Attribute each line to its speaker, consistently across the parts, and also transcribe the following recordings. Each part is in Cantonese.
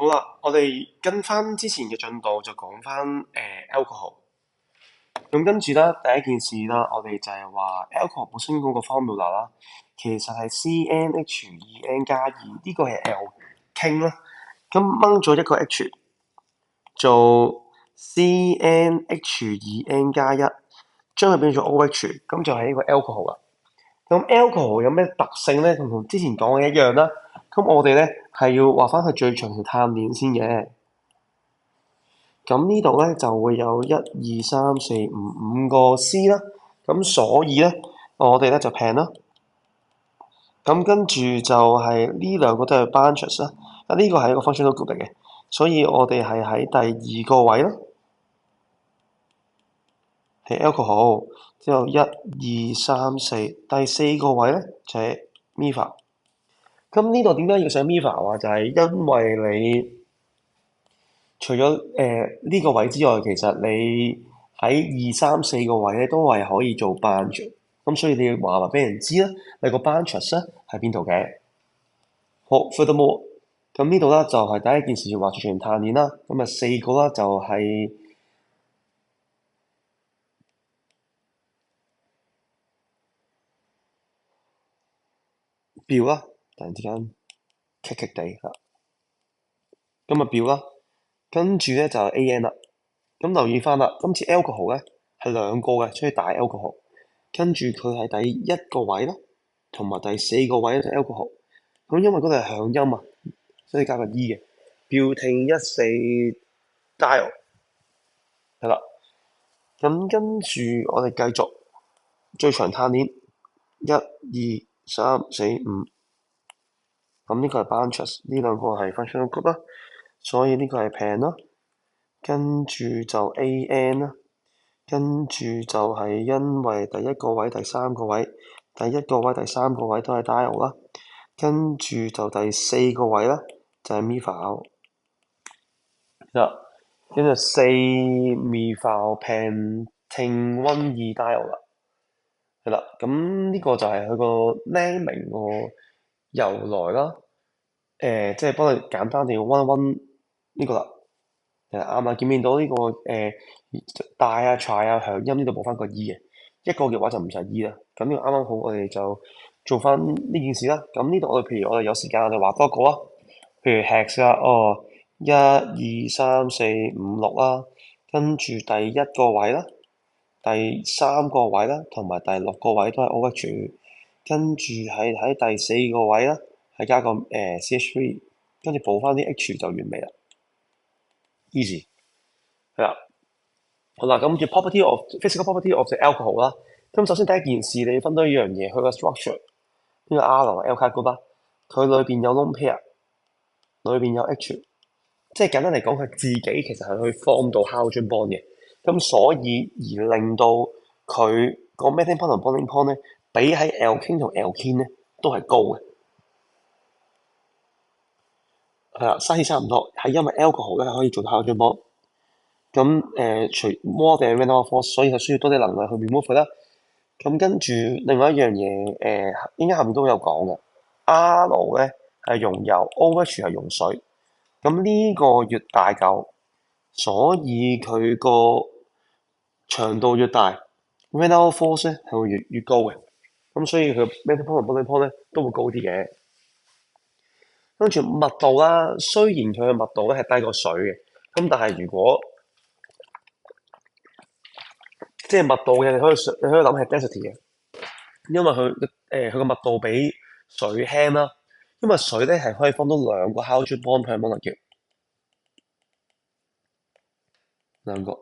Speaker 1: 好啦，我哋跟翻之前嘅進度就講翻alcohol。咁跟住咧，第一件事啦，我哋就係話 alcohol 本身嗰個 formula 啦，其實係 CnHen 加二，呢個係 alkane 啦。咁掹咗一個 H 做 CnH2n 加一，將佢變做 OH，咁就係呢個 alcohol 啦。咁 alcohol 有咩特性咧？同之前講嘅一樣啦。咁我哋咧係要畫翻佢最長條碳鏈先嘅。咁呢度咧就會有1、2、3、4、5個 C 啦。咁所以咧，我哋咧就平啦。咁跟住就係呢兩個都係 branches 啦。呢個係一個 functional group 嚟嘅，所以我哋係喺第二個位啦，係 alcohol。之後1、2、3、4，第四個位咧就係 methyl。咁呢度點解要寫 methyl 啊？就係因為你除咗呢個位之外，其實你喺2、3、4個位咧都係可以做 branch。咁所以你要話俾人知啦，你個 branches 咧喺邊度嘅。好 furthermore，咁呢度咧就係第一件事要畫住全碳鏈啦。咁啊四個啦就係表啦，突然之間棘棘地啦。咁啊表啦，跟住咧就係 AN 啦。咁留意翻啦，今次 alcohol 咧係兩個嘅，所以大 alcohol。跟住佢係第一個位啦，同埋第四個位咧就 alcohol。咁因為嗰度係響音啊，所以加個 E 嘅。Butyl 係啦。咁跟住我哋繼續最長碳鏈1、2、3、4、5。咁呢個係 branches，呢兩個係 functional group 啦，所以呢個係平啦。跟住就 AN 啦。跟住就係因為第一個位、第三個位、第一個位、第三個位都係 diol 啦，跟住就第四個位啦，就係 methyl 啦，跟住4-methyl pentene 啦，係啦，咁呢個就係佢個 naming 個由來啦，即係幫你簡單地溫一溫呢個啦。啱啊！見唔見到呢個大啊、tri 啊、響音呢度補翻個 E 嘅，一個嘅話就唔使 E 啦。咁呢個啱啱好，我哋就做翻呢件事啦。咁呢度我哋譬如我哋有時間，我哋畫多個啊。譬如 hex 啊，1、2、3、4、5、6啦，跟住第一個位啦，第三個位啦，同埋第六個位都係 OH，跟住喺第四個位啦，係加個CH3，跟住補翻啲 H 就完美啦。easy 係啦，好啦，咁住 physical property of the alcohol 啦。咁首先第一件事，你要分到一樣嘢，佢個 structure 呢個 R alkyl group 啦，佢裏邊有 lone pair，裏邊有 H，即係簡單嚟講，佢自己其實係可以 form 到 hydrogen bond 嘅。咁所以而令到佢個 melting point 同 boiling point 咧，比喺 alkane 同 alkene 咧都係高嘅。係啦，size 差唔多，係因為 alcohol 咧係可以做到 hydrogen bond。咁除 more than van der Waals force，所以係需要多啲能量去 remove 佢啦。咁跟住另外一樣嘢，應該後面都有講嘅。R 咧係溶油，OH 係溶水。咁呢個越大嚿，所以佢個長度越大 van der Waals force 咧係會越高嘅。咁所以佢 melting point 同 boiling point 咧都會高啲嘅。跟住密度啦，雖然佢嘅密度咧係低過水嘅，咁但係如果即係密度嘅，你可以諗係 density 嘅，因為佢個密度比水輕啦。因為水咧係可以放到兩個 hydrogen bond per molecule，兩個，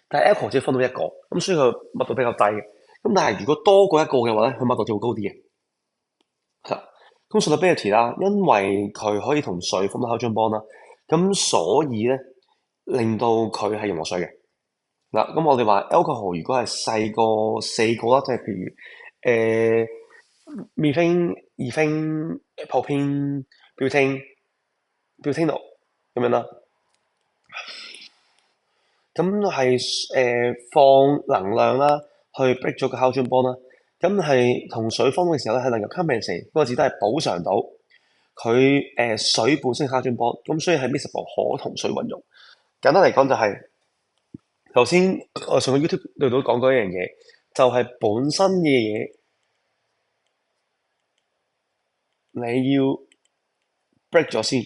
Speaker 1: 但係 alcohol 只分到一個，咁所以佢密度比較低嘅。咁但係如果多過一個嘅話咧，佢密度就會高啲嘅。係啦，咁 solubility 啦，因為佢可以同水分到 hydrogen bond 啦，咁所以咧令到佢係溶落水嘅。嗱，咁我哋話 alcohol 如果係細過四個啦，即係譬如methane、ethane、propane、butane、butanol 咁樣啦，咁係放能量啦，去 break 咗個 hydrogen bond 啦，咁係同水分嘅時候咧，係能夠 compensate 嗰個字都係補償到佢水本身係 hydrogen bond，咁所以係 miscible 可同水運用。簡單嚟講就係頭先我上個 YouTube 度都講過一樣嘢，就係本身嘅嘢你要 break 咗先。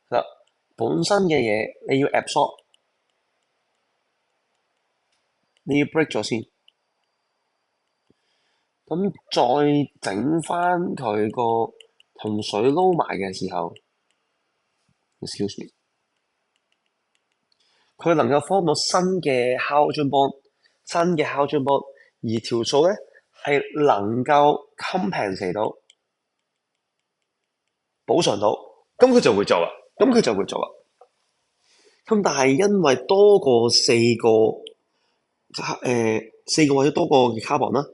Speaker 1: 嗱，本身嘅嘢你要 absorb，你要 break 咗先，咁再整翻佢個同水撈埋嘅時候，excuse me，佢能夠 form 到新嘅 hydrogen bond，新嘅 hydrogen bond，而條數咧係能夠 compensate 到補償到，咁佢就會做啦，咁佢就會做啦。咁但係因為多過四個或者多個嘅 carbon 啦，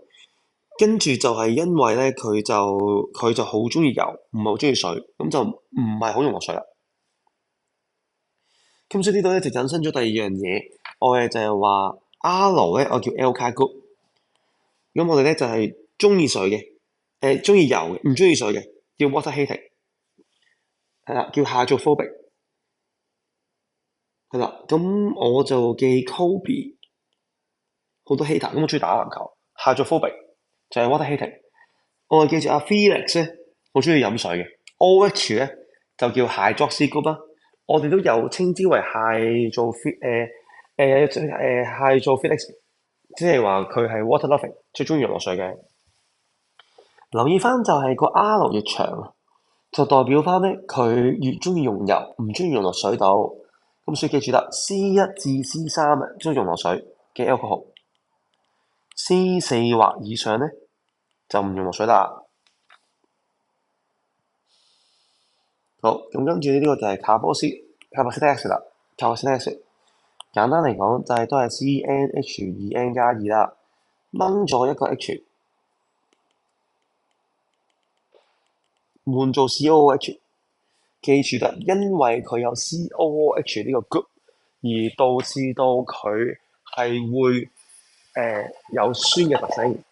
Speaker 1: 跟住就係因為咧佢就好中意油，唔係好中意水，咁就唔係好容易落水啦。咁所以呢度咧就引申咗第二樣嘢，我哋就係話 R 咧，我叫 alkyl group，咁我哋咧就係中意水嘅，中意油嘅，唔中意水嘅，叫 water hating，係啦，叫 hydrophobic，係啦，咁我就記 Kobe 好多 hater，咁我中意打籃球，hydrophobic 就係 water hating。我哋記住阿 Felix 咧，好中意飲水嘅，OH 咧就叫 hydroxy group 啦，我哋都有稱之為 hydrophilic，即係話佢係 water loving，最中意游落水嘅。留意翻就係個 R 越長，就代表翻咧佢越中意用油，唔中意用落水度。咁所以記住啦，C1至 C3啊，中意用落水嘅 alcohol，C4或以上咧就唔用落水啦。好，咁跟住呢個就係卡波斯 carboxylic 啦，carboxylic 簡單嚟講就係都係 CnH2n 加2啦，掹咗一個 H，換做 COOH。記住啦，因為佢有 COOH 呢個 group，而導致到佢係會有酸嘅特性。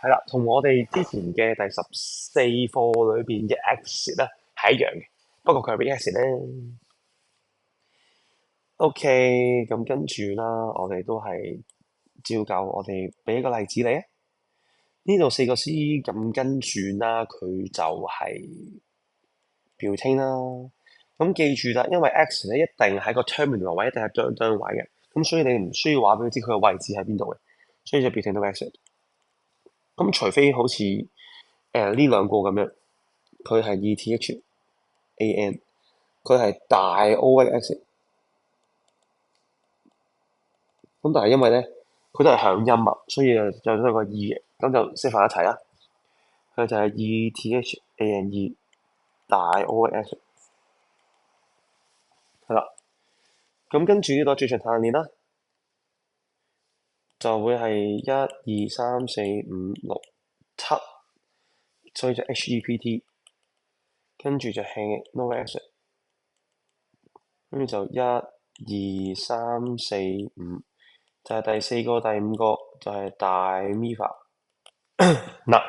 Speaker 1: 係啦，同我哋之前嘅第14課裏邊嘅 acid 咧係一樣嘅，不過佢係 basic acid 咧。OK，咁跟住啦，我哋都係照舊，我哋俾一個例子你啊。呢度4個 C，咁跟住啦，佢就係標稱啦。咁記住啦，因為 X 咧一定喺個 terminal 位，一定係對位嘅，咁所以你唔需要話俾佢知佢嘅位置喺邊度嘅，所以就標稱到 X。咁除非好似呢兩個咁樣，佢係 ETHAN，佢係大 OX，咁但係因為咧佢都係響音啊，所以就都有個 E 嘅，咁就寫翻一齊啦。佢就係 ETHANE 大 OX， 係啦。咁跟住呢個最長碳鏈啦，就會係1、2、3、4、5、6、7，所以就 HEPT， 跟住就係 no acid， 跟住就1、2、3、4、5，就係第四個、第五個就係大 mifa。嗱，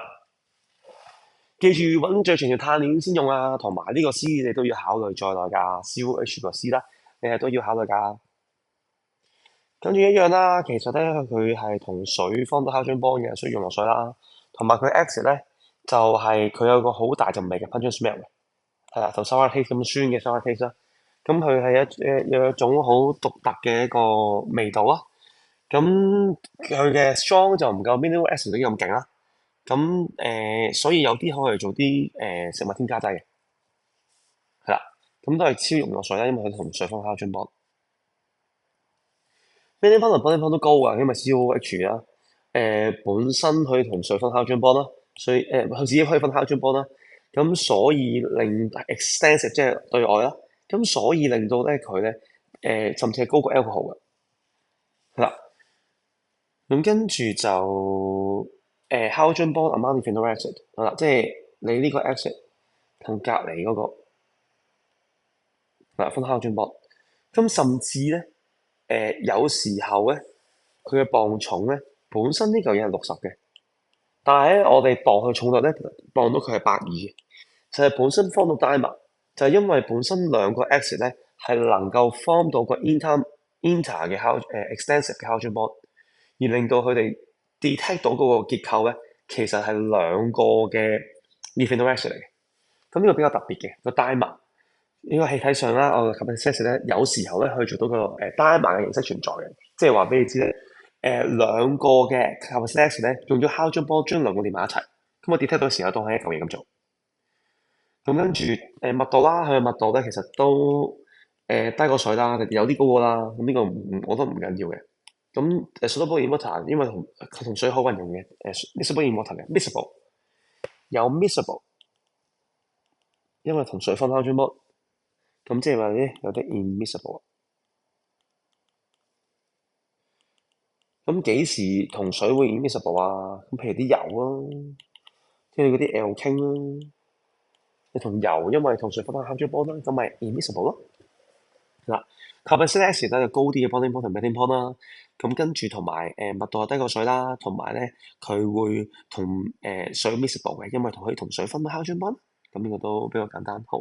Speaker 1: 記住揾最長條碳鏈先用啊，同埋呢個 C 你都要考慮在內㗎，COH 個 C 啦，你係都要考慮㗎。跟住一樣啦，其實咧佢係同水方到 hydrogen bond 嘅，所以用落水啦。同埋佢 acid 咧就係佢有個好大陣味嘅 pungent smell 嘅，係啦，就 sour taste 咁酸嘅 sour taste 啦。咁佢係有一種好獨特嘅一個味道啦。咁佢嘅 strong 就唔夠 mineral acid 嗰啲咁勁啦。咁所以有啲可以做啲食物添加劑嘅，係啦。咁都係超用落水啦，因為佢同水方 hydrogen bond。melting point 同 boiling point 都高啊，因為 COOH 啦，本身佢同水分 hydrogen bond 啦，所以佢自己可以分 hydrogen bond 啦，咁所以令 extensive 即係對外啦，咁所以令到咧佢咧甚至係高過 alcohol 嘅，係啦，咁跟住就hydrogen bond among phenol acid，係啦，即係你呢個 acid 同隔離嗰個嗱分 hydrogen bond，咁甚至咧。有時候咧，佢嘅磅重咧，本身呢嚿嘢係60嘅，但係咧我哋磅佢重量咧，磅到佢係82嘅，就係本身 form 到 dimer，就係因為本身兩個 acid 咧係能夠 form 到個 inter 嘅 extensive 嘅 hydrogen bond，而令到佢哋 detect 到嗰個結構咧，其實係兩個嘅 methyl acid 嚟嘅。咁呢個比較特別嘅個 dimer。呢個氣體上啦，我 carbon acid 咧有時候咧可以做到個dimer 嘅形式存在嘅，即係話俾你知咧，兩個嘅 carbon acid 咧用咗 hydrogen bond 將兩個連埋一齊，咁我 detect 到時候當係一嚿嘢咁做。咁跟住密度啦，佢嘅密度咧其實都低過水啦，有啲高過啦。咁呢個我覺得唔緊要嘅。咁soluble in water 因為同水好混溶嘅，miscible in water 嘅 miscible 有 miscible，因為同水分 hydrogen bond，咁即係話咧有啲 immiscible。咁幾時同水會 immiscible 啊？咁譬如啲油啊，即係嗰啲 alkane 啦，你同油因為同水分開 hydrogen bond 啦，咁咪 immiscible 咯。嗱，carboxylic acid 咧就高啲嘅 boiling point 同 melting point 啦。咁跟住同埋密度係低過水啦，同埋咧佢會同水 miscible 嘅，因為可以同水分開 hydrogen bond。咁呢個都比較簡單。好，